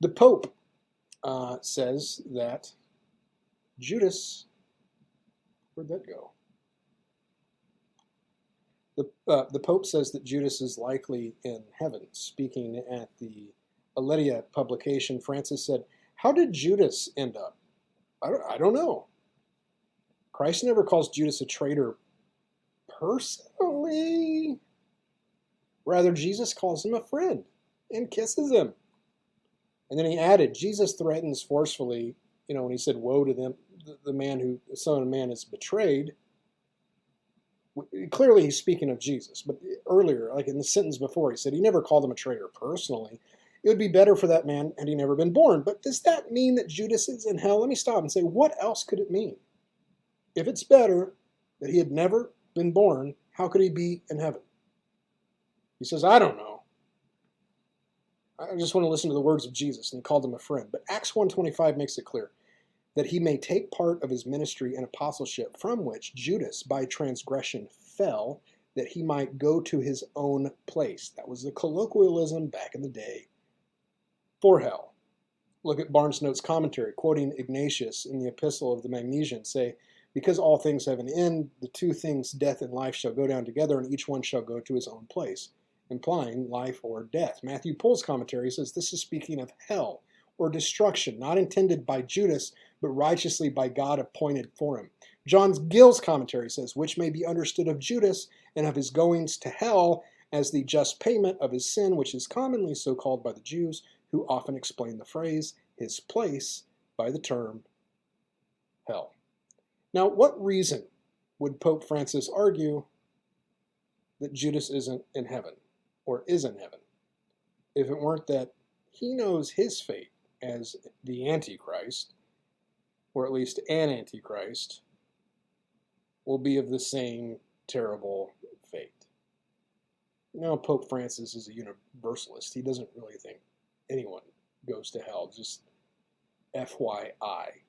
The Pope says that Judas, where'd that go? The Pope says that Judas is likely in heaven. Speaking at the Aletheia publication, Francis said, "How did Judas end up? I don't know. Christ never calls Judas a traitor personally. Rather, Jesus calls him a friend and kisses him." And then he added, Jesus threatens forcefully, when he said, "Woe to them, the Son of Man is betrayed." Clearly he's speaking of Jesus, but earlier, like in the sentence before, he said he never called him a traitor personally. It would be better for that man had he never been born. But does that mean that Judas is in hell? Let me stop and say, what else could it mean? If it's better that he had never been born, how could he be in heaven? He says, I don't know. I just want to listen to the words of Jesus, and he called him a friend. But Acts 1:25 makes it clear that he may take part of his ministry and apostleship, from which Judas by transgression fell, that he might go to his own place. That was the colloquialism back in the day for hell. Look at Barnes' Notes commentary, quoting Ignatius in the Epistle of the Magnesians, say, because all things have an end, the two things, death and life, shall go down together, and each one shall go to his own place, implying life or death. Matthew Pohl's commentary says this is speaking of hell, or destruction, not intended by Judas, but righteously by God appointed for him. John Gill's commentary says, which may be understood of Judas and of his goings to hell as the just payment of his sin, which is commonly so called by the Jews, who often explain the phrase, his place, by the term hell. Now, what reason would Pope Francis argue that Judas isn't in heaven, or is in heaven, if it weren't that he knows his fate as the Antichrist, or at least an Antichrist, will be of the same terrible fate? Now, Pope Francis is a universalist. He doesn't really think anyone goes to hell, just FYI.